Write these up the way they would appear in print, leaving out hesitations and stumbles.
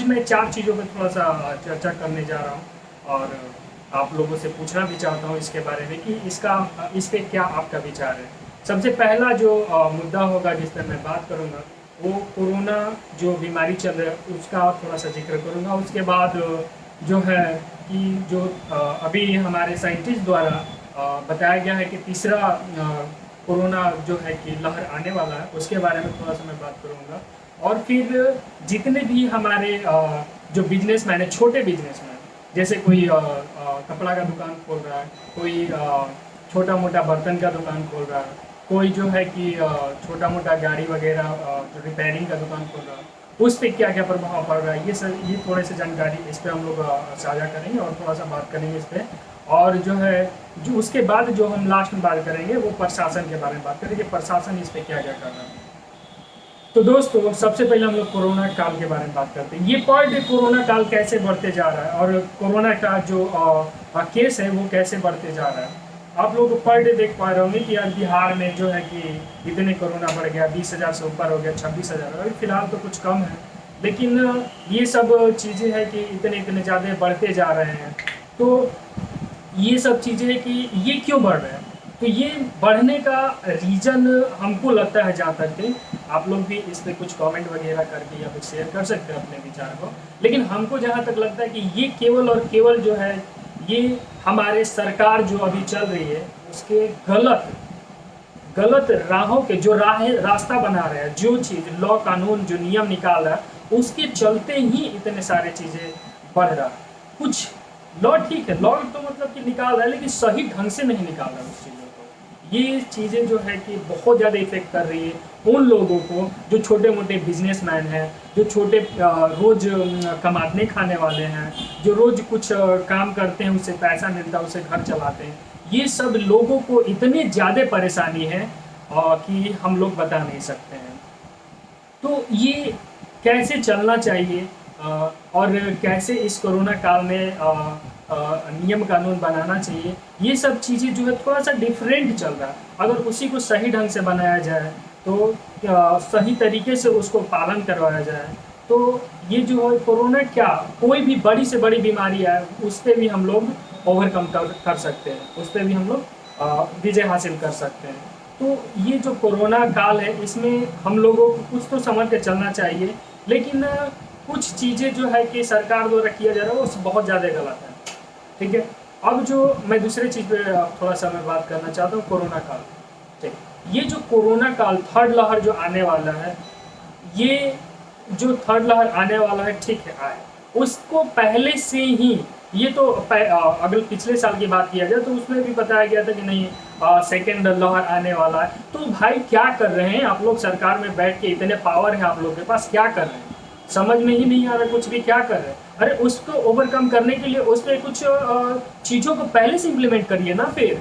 मैं 4 चीज़ों पर थोड़ा सा चर्चा करने जा रहा हूँ और आप लोगों से पूछना भी चाहता हूँ इसके बारे में कि इस पे क्या आपका विचार है। सबसे पहला जो मुद्दा होगा जिस पर मैं बात करूँगा वो कोरोना जो बीमारी चल रहा है उसका थोड़ा सा जिक्र करूँगा। उसके बाद जो है कि जो अभी हमारे साइंटिस्ट द्वारा बताया गया है कि तीसरा कोरोना जो है कि लहर आने वाला है, उसके बारे में थोड़ा सा मैं बात करूँगा। और फिर जितने भी हमारे जो बिजनेसमैन है, छोटे बिजनेसमैन, जैसे कोई कपड़ा का दुकान खोल रहा है, कोई छोटा मोटा बर्तन का दुकान खोल रहा है, कोई जो है कि छोटा मोटा गाड़ी वगैरह जो रिपेयरिंग का दुकान खोल रहा है, उस पर क्या क्या प्रभाव पड़ रहा है, ये थोड़े से जानकारी इस पर हम लोग साझा करेंगे और थोड़ा सा बात करेंगे इस पर। और जो है जो उसके बाद जो हम लास्ट में बात करेंगे वो प्रशासन के बारे में बात करेंगे, प्रशासन इस पर क्या क्या कर रहा है। तो दोस्तों सबसे पहले हम लोग कोरोना काल के बारे में बात करते हैं। ये पर डे कोरोना काल कैसे बढ़ते जा रहा है और कोरोना का जो केस है वो कैसे बढ़ते जा रहा है। आप लोग पर डे देख पा रहे होंगे कि आज बिहार में जो है कि इतने कोरोना बढ़ गया, 20,000 से ऊपर हो गया, 26,000। अभी फिलहाल तो कुछ कम है, लेकिन ये सब चीज़ें हैं कि इतने ज़्यादा बढ़ते जा रहे हैं। तो ये सब चीज़ें हैं कि ये क्यों बढ़ रहे हैं। तो ये बढ़ने का रीज़न हमको लगता है, जहाँ तक कि आप लोग भी इस पर कुछ कमेंट वगैरह करके या फिर शेयर कर सकते हैं अपने विचार को, लेकिन हमको जहाँ तक लगता है कि ये केवल और केवल जो है ये हमारे सरकार जो अभी चल रही है उसके गलत राहों के जो रास्ता बना रहे हैं, जो चीज़ लॉ कानून जो नियम निकाल रहा है उसके चलते ही इतने सारे चीज़ें बढ़ रहा है। कुछ लॉ ठीक है, लॉ तो मतलब कि निकाल रहा है लेकिन सही ढंग से नहीं निकाल रहा है उस चीज़ों को। ये चीज़ें जो है कि बहुत ज़्यादा इफेक्ट कर रही है उन लोगों को जो छोटे मोटे बिजनेसमैन हैं, जो छोटे रोज़ कमाने खाने वाले हैं, जो रोज़ कुछ काम करते हैं उससे पैसा मिलता है, उससे घर चलाते हैं। ये सब लोगों को इतने ज़्यादा परेशानी है कि हम लोग बता नहीं सकते हैं। तो ये कैसे चलना चाहिए और कैसे इस कोरोना काल में नियम कानून बनाना चाहिए, ये सब चीज़ें जो है थोड़ा सा डिफरेंट चल रहा है। अगर उसी को सही ढंग से बनाया जाए तो सही तरीके से उसको पालन करवाया जाए तो ये जो है कोरोना क्या कोई भी बड़ी से बड़ी बीमारी है उस पर भी हम लोग ओवरकम कर सकते हैं, उस पर भी हम लोग विजय हासिल कर सकते हैं। तो ये जो कोरोना काल है इसमें हम लोगों को कुछ तो समझ के चलना चाहिए, लेकिन कुछ चीज़ें जो है कि सरकार द्वारा किया जा रहा है वो बहुत ज़्यादा गलत है। ठीक है, अब जो मैं दूसरी चीज़ पे थोड़ा सा मैं बात करना चाहता हूँ, कोरोना काल। ठीक, ये जो कोरोना काल थर्ड लहर जो आने वाला है, ये जो थर्ड लहर आने वाला है ठीक है आए, उसको पहले से ही ये तो अगर पिछले साल की बात किया जाए तो उसमें भी बताया गया था कि नहीं सेकेंड लहर आने वाला है। तो भाई क्या कर रहे हैं आप लोग, सरकार में बैठ के इतने पावर है आप लोग के पास, क्या कर रहे हैं समझ में ही नहीं आ रहा कुछ भी, क्या कर रहे हैं। अरे उसको ओवरकम करने के लिए उस पर कुछ चीज़ों को पहले से इम्प्लीमेंट करिए ना, फिर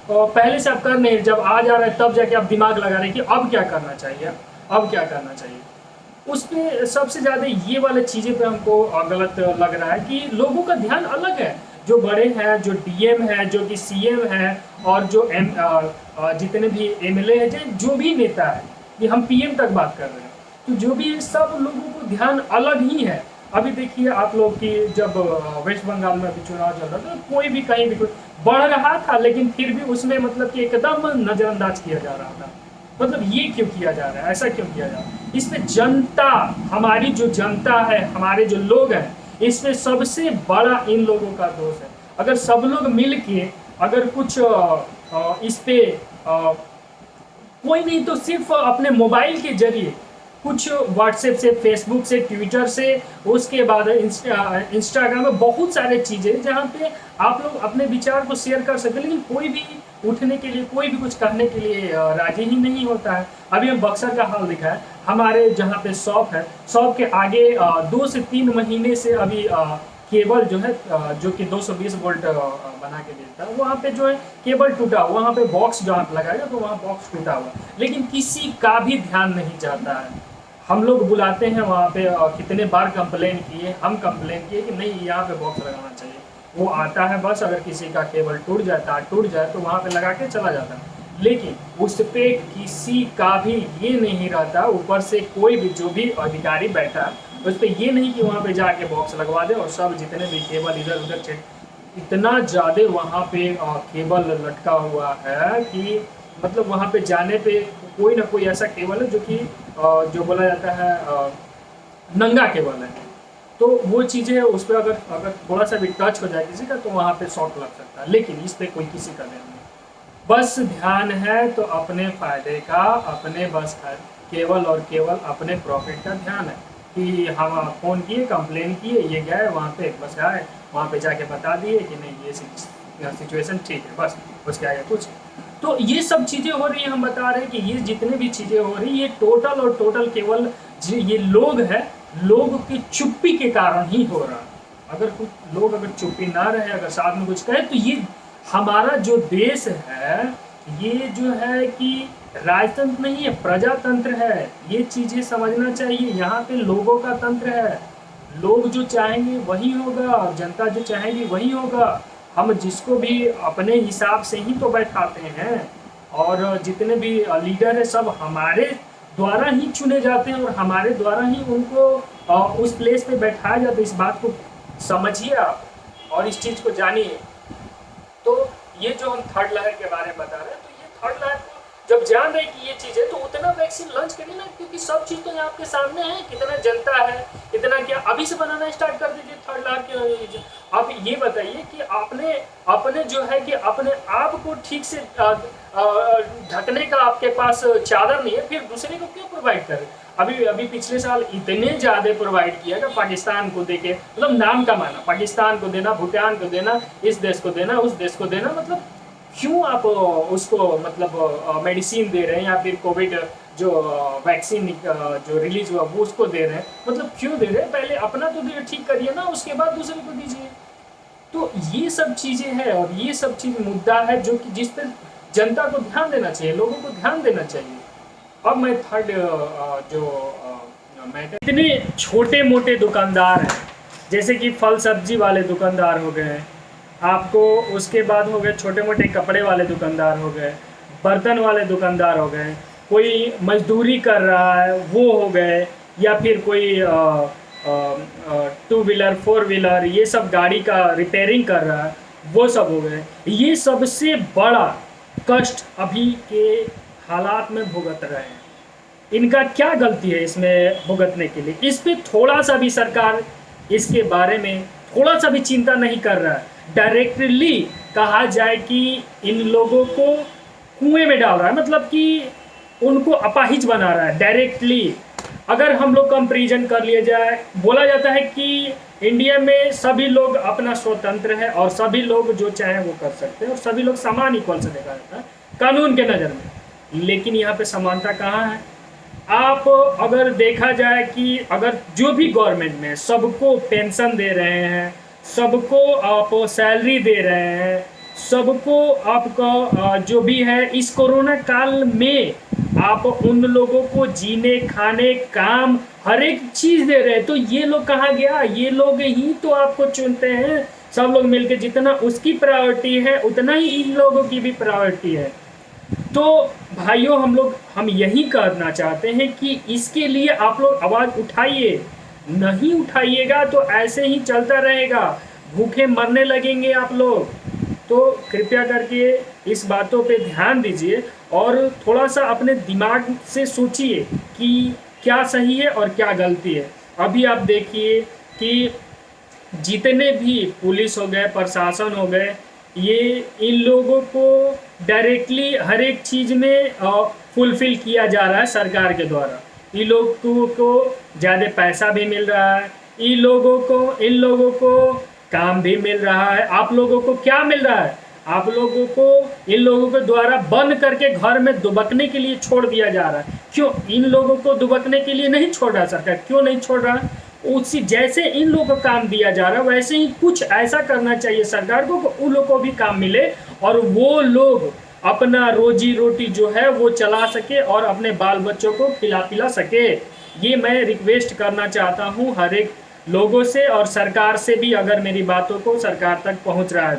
पहले से आप कर नहीं, जब आ जा रहा है तब जाके आप दिमाग लगा रहे हैं कि अब क्या करना चाहिए, अब क्या करना चाहिए। उस पर सबसे ज़्यादा ये वाले चीज़ें पे हमको गलत लग रहा है कि लोगों का ध्यान अलग है, जो बड़े हैं, जो डीएम है, जो कि सीएम है और जो जितने भी एमएलए हैं, जो भी नेता है, ये हम पीएम तक बात कर रहे हैं, तो जो भी सब लोगों को ध्यान अलग ही है। अभी देखिए आप लोग की जब वेस्ट बंगाल में अभी चुनाव चल रहा था तो कोई भी कहीं भी कुछ बढ़ रहा था, लेकिन फिर भी उसमें मतलब कि एकदम नज़रअंदाज किया जा रहा था। मतलब ये क्यों किया जा रहा है, ऐसा क्यों किया जा रहा है। इसमें जनता, हमारी जो जनता है, हमारे जो लोग हैं, इसमें सबसे बड़ा इन लोगों का दोष है। अगर सब लोग मिल के अगर कुछ इस पे कोई नहीं तो सिर्फ अपने मोबाइल के जरिए कुछ व्हाट्सएप से, फेसबुक से, ट्विटर से, उसके बाद इंस्टाग्राम में बहुत सारे चीज़ें जहाँ पे आप लोग अपने विचार को शेयर कर सकते हैं, लेकिन कोई भी उठने के लिए, कोई भी कुछ करने के लिए राजी ही नहीं होता है। अभी हम बक्सर का हाल दिखा है, हमारे जहाँ पे शॉप है, शॉप के आगे 2 से 3 महीने से अभी केबल जो है जो कि 220 वोल्ट बना के देता है, वहाँ पे जो है केबल टूटा, वहाँ पे बॉक्स जहाँ लगाएगा तो वहाँ बॉक्स टूटा हुआ, लेकिन किसी का भी ध्यान नहीं जाता है। हम लोग बुलाते हैं वहाँ पे, कितने बार कंप्लेन किए, हम कंप्लेन किए कि नहीं यहाँ पे बॉक्स लगाना चाहिए, वो आता है बस, अगर किसी का केबल टूट जाए तो वहाँ पे लगा के चला जाता है, लेकिन उस पर किसी का भी ये नहीं रहता। ऊपर से कोई भी जो भी अधिकारी बैठा उस पर ये नहीं कि वहाँ पे जाके बॉक्स लगवा दे और सब जितने भी केबल इधर उधर चेक, इतना ज़्यादा वहाँ पे केबल लटका हुआ है कि मतलब वहाँ पे जाने पे कोई ना कोई ऐसा केबल है जो कि जो बोला जाता है नंगा केबल है। तो वो चीज़ें उस पर अगर अगर थोड़ा सा भी टच हो जाए किसी का तो वहाँ पे शॉक लग सकता है, लेकिन इस पर कोई किसी का ध्यान नहीं। बस ध्यान है तो अपने फायदे का, अपने बस केवल और केवल अपने प्रॉफिट का ध्यान है कि हम फ़ोन किए, कंप्लेन किए, ये गए वहाँ पे, बस आए वहाँ पे जाके बता दिए कि नहीं ये सिचुएशन ठीक है, बस उसके आगे कुछ। तो ये सब चीज़ें हो रही हैं, हम बता रहे हैं कि ये जितने भी चीज़ें हो रही ये टोटल और टोटल केवल ये लोग है, लोग की चुप्पी के कारण ही हो रहा है। अगर कुछ लोग अगर चुप्पी ना रहे, अगर साथ में कुछ कहे, तो ये हमारा जो देश है ये जो है कि राजतंत्र नहीं है, प्रजातंत्र है। ये चीज़ें समझना चाहिए। यहाँ पे लोगों का तंत्र है, लोग जो चाहेंगे वही होगा, जनता जो चाहेगी वही होगा। हम जिसको भी अपने हिसाब से ही तो बैठाते हैं, और जितने भी लीडर है सब हमारे द्वारा ही चुने जाते हैं और हमारे द्वारा ही उनको उस प्लेस पे बैठाया जाता है। इस बात को समझिए आप और इस चीज़ को जानिए। तो ये जो हम थर्ड लहर के बारे में बता रहे हैं, तो ये थर्ड लहर को जब जान रहे कि ये चीज़ है तो उतना वैक्सीन लॉन्च करिए ना, क्योंकि सब चीज़ तो आपके सामने है, कितना जनता है, कितना क्या। अभी से बनाना स्टार्ट कर दीजिए थर्ड लहर के। आप ये बताइए कि आपने अपने जो है कि अपने आप को ठीक से ढकने का आपके पास चादर नहीं है, फिर दूसरे को क्यों प्रोवाइड करें। अभी अभी पिछले साल इतने ज़्यादा प्रोवाइड किया कि पाकिस्तान को देके, मतलब नाम का माना, पाकिस्तान को देना, भूटान को देना, इस देश को देना, उस देश को देना, मतलब क्यों आप उसको मतलब मेडिसिन दे रहे हैं, या फिर कोविड जो वैक्सीन जो रिलीज हुआ वो उसको दे रहे हैं, मतलब क्यों दे रहे हैं। पहले अपना तो ठीक करिए ना, उसके बाद दूसरे को दीजिए। तो ये सब चीज़ें हैं और ये सब चीज़ मुद्दा है जो कि जिस पर जनता को ध्यान देना चाहिए, लोगों को ध्यान देना चाहिए। अब मैं थर्ड मैटर, इतने छोटे मोटे दुकानदार हैं, जैसे कि फल सब्जी वाले दुकानदार हो गए आपको, उसके बाद हो गए छोटे मोटे कपड़े वाले दुकानदार हो गए, बर्तन वाले दुकानदार हो गए, कोई मजदूरी कर रहा है वो हो गए, या फिर कोई 2 व्हीलर 4 व्हीलर ये सब गाड़ी का रिपेयरिंग कर रहा है, वो सब हो गए। ये सबसे बड़ा कष्ट अभी के हालात में भुगत रहे हैं। इनका क्या गलती है इसमें भुगतने के लिए? इस पे थोड़ा सा भी सरकार इसके बारे में थोड़ा सा भी चिंता नहीं कर रहा है। डायरेक्टली कहा जाए कि इन लोगों को कुएं में डाल रहा है, मतलब कि उनको अपाहिज बना रहा है डायरेक्टली। अगर हम लोग कंपैरिजन कर लिया जाए, बोला जाता है कि इंडिया में सभी लोग अपना स्वतंत्र है और सभी लोग जो चाहे वो कर सकते हैं और सभी लोग समान इक्वल से देखा जाता है कानून के नज़र में। लेकिन यहाँ पे समानता कहाँ है? आप अगर देखा जाए कि अगर जो भी गवर्नमेंट में सबको पेंशन दे रहे हैं, सबको आप सैलरी दे रहे हैं, सबको आपका जो भी है, इस कोरोना काल में आप उन लोगों को जीने खाने काम हर एक चीज़ दे रहे हैं, तो ये लोग कहाँ गया? ये लोग ही तो आपको चुनते हैं। सब लोग मिलकर जितना उसकी प्रायोरिटी है उतना ही इन लोगों की भी प्रायोरिटी है। तो भाइयों हम यही करना चाहते हैं कि इसके लिए आप लोग आवाज़ उठाइए। नहीं उठाइएगा तो ऐसे ही चलता रहेगा, भूखे मरने लगेंगे आप लोग। तो कृपया करके इस बातों पे ध्यान दीजिए और थोड़ा सा अपने दिमाग से सोचिए कि क्या सही है और क्या गलती है। अभी आप देखिए कि जितने भी पुलिस हो गए, प्रशासन हो गए, ये इन लोगों को डायरेक्टली हर एक चीज़ में फुलफिल किया जा रहा है सरकार के द्वारा। इन लोगों को ज़्यादा पैसा भी मिल रहा है, इन लोगों को काम भी मिल रहा है। आप लोगों को क्या मिल रहा है? आप लोगों को इन लोगों के द्वारा बंद करके घर में दुबकने के लिए छोड़ दिया जा रहा है। क्यों इन लोगों को दुबकने के लिए नहीं छोड़ रहा सरकार? क्यों नहीं छोड़ रहा? उसी जैसे इन लोगों को काम दिया जा रहा है वैसे ही कुछ ऐसा करना चाहिए सरकार को कि उन लोगों को भी काम मिले और वो लोग अपना रोजी रोटी जो है वो चला सके और अपने बाल बच्चों को खिला पिला सके। ये मैं रिक्वेस्ट करना चाहता हूँ हर एक लोगों से और सरकार से भी, अगर मेरी बातों को सरकार तक पहुँच रहा है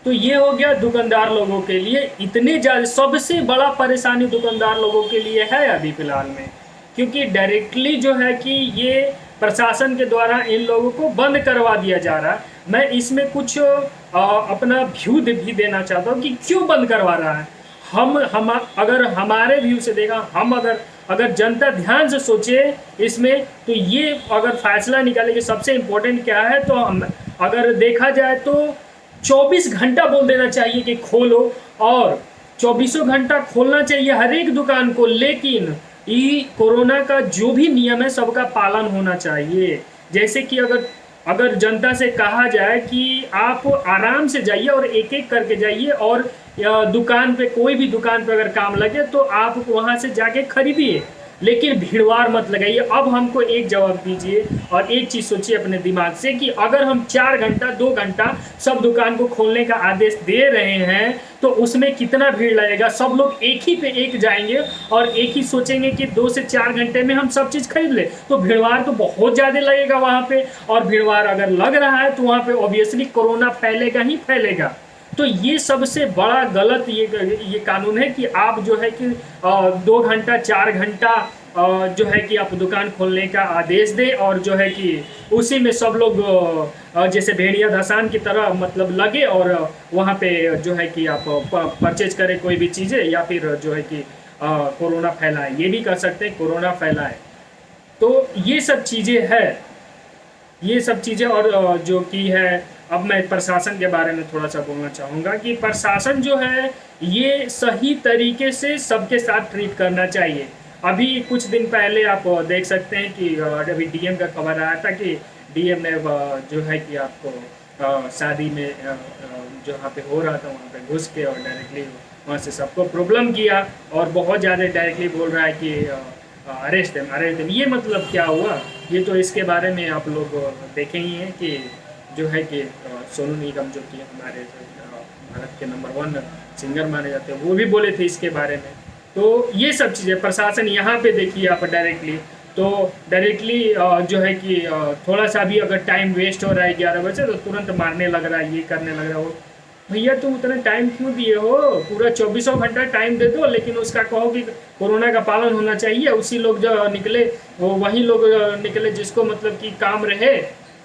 तो ये हो गया दुकानदार लोगों के लिए। इतने ज़्यादा सबसे बड़ा परेशानी दुकानदार लोगों के लिए है अभी फ़िलहाल में क्योंकि डायरेक्टली जो है कि ये प्रशासन के द्वारा इन लोगों को बंद करवा दिया जा रहा है। मैं इसमें कुछ अपना व्यू भी देना चाहता हूँ कि क्यों बंद करवा रहा है। हम अगर हमारे व्यू से देखा, हम अगर जनता ध्यान से सोचे इसमें, तो ये अगर फैसला निकाले कि सबसे इम्पोर्टेंट क्या है, तो हम अगर देखा जाए तो 24 घंटा बोल देना चाहिए कि खोलो, और 24 घंटा खोलना चाहिए हर एक दुकान को, लेकिन ये कोरोना का जो भी नियम है सबका पालन होना चाहिए। जैसे कि अगर जनता से कहा जाए कि आप आराम से जाइए और एक एक करके जाइए, और दुकान पे, कोई भी दुकान पे अगर काम लगे तो आप वहाँ से जाके खरीदिए, लेकिन भीड़भाड़ मत लगाइए। अब हमको एक जवाब दीजिए और एक चीज़ सोचिए अपने दिमाग से कि अगर हम 4 घंटा 2 घंटा सब दुकान को खोलने का आदेश दे रहे हैं तो उसमें कितना भीड़ लगेगा। सब लोग एक ही पे एक जाएंगे और एक ही सोचेंगे कि 2 से 4 घंटे में हम सब चीज़ खरीद ले, तो भीड़भाड़ तो बहुत ज़्यादा लगेगा वहाँ पे। और भीड़भाड़ अगर लग रहा है तो वहाँ पे ऑब्वियसली कोरोना फैलेगा ही फैलेगा। तो ये सबसे बड़ा गलत ये कानून है कि आप जो है कि 2 घंटा 4 घंटा जो है कि आप दुकान खोलने का आदेश दें, और जो है कि उसी में सब लोग जैसे भेड़िया धसान की तरह मतलब लगे और वहाँ पे जो है कि आप परचेज करें कोई भी चीज़ें, या फिर जो है कि कोरोना फैलाए। ये भी कर सकते हैं, कोरोना फैलाए। तो ये सब चीज़ें है, ये सब चीज़ें। और जो कि है, अब मैं प्रशासन के बारे में थोड़ा सा बोलना चाहूँगा कि प्रशासन जो है ये सही तरीके से सबके साथ ट्रीट करना चाहिए। अभी कुछ दिन पहले आप देख सकते हैं कि अभी डीएम का खबर आया था कि डीएम ने जो है कि आपको शादी में जो वहाँ पे हो रहा था वहाँ पे घुस के और डायरेक्टली वहाँ से सबको प्रॉब्लम किया, और बहुत ज़्यादा डायरेक्टली बोल रहा है कि अरेस्ट देम। ये मतलब क्या हुआ? ये तो इसके बारे में आप लोग देखे ही हैं कि जो है कि सोनू निगम जो कि हमारे भारत के नंबर 1 सिंगर माने जाते हैं, वो भी बोले थे इसके बारे में। तो ये सब चीज़ें प्रशासन यहाँ पे देखिए आप डायरेक्टली जो है कि थोड़ा सा भी अगर टाइम वेस्ट हो रहा है 11 बजे तो तुरंत मारने लग रहा है, ये करने लग रहा है। वो भैया तुम उतना टाइम क्यों दिए हो? पूरा 24 घंटा टाइम दे दो, लेकिन उसका कहो कि कोरोना का पालन होना चाहिए। उसी लोग जो निकले वो वही लोग निकले जिसको मतलब कि काम रहे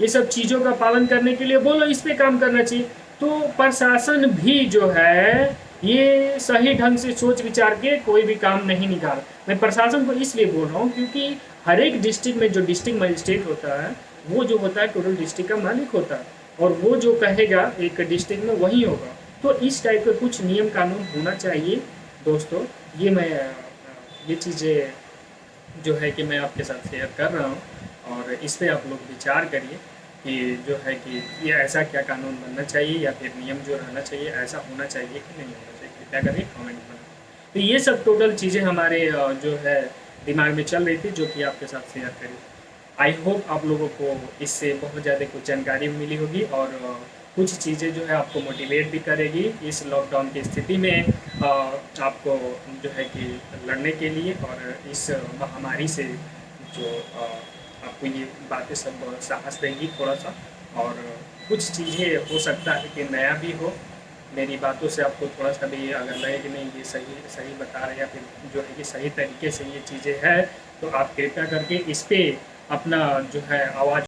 ये सब चीज़ों का पालन करने के लिए, बोलो इस पे काम करना चाहिए। तो प्रशासन भी जो है ये सही ढंग से सोच विचार के कोई भी काम नहीं निकाल। मैं प्रशासन को इसलिए बोल रहा हूँ क्योंकि हर एक डिस्ट्रिक्ट में जो डिस्ट्रिक्ट मजिस्ट्रेट होता है वो जो होता है टोटल डिस्ट्रिक्ट का मालिक होता है, और वो जो कहेगा एक डिस्ट्रिक्ट में वही होगा। तो इस टाइप के कुछ नियम कानून होना चाहिए दोस्तों। ये मैं ये चीज़ें जो है कि मैं आपके साथ शेयर कर रहा हूँ, और इस पर आप लोग विचार करिए कि जो है कि ये ऐसा क्या कानून बनना चाहिए या फिर नियम जो रहना चाहिए ऐसा होना चाहिए कि नहीं होना चाहिए, कृपया करके कमेंट करें। तो ये सब टोटल चीज़ें हमारे जो है दिमाग में चल रही थी जो कि आपके साथ शेयर करी। आई होप आप लोगों को इससे बहुत ज़्यादा कुछ जानकारी मिली होगी, और कुछ चीज़ें जो है आपको मोटिवेट भी करेगी इस लॉकडाउन की स्थिति में आपको जो है कि लड़ने के लिए, और इस महामारी से जो आपको ये बातें सब साहस देंगी थोड़ा सा। और कुछ चीज़ें हो सकता है कि नया भी हो, मेरी बातों से आपको थोड़ा सा भी अगर लगे कि नहीं ये सही बता रहे या फिर जो है कि सही तरीके से ये चीज़ें है, तो आप कृपया करके इस पर अपना जो है आवाज़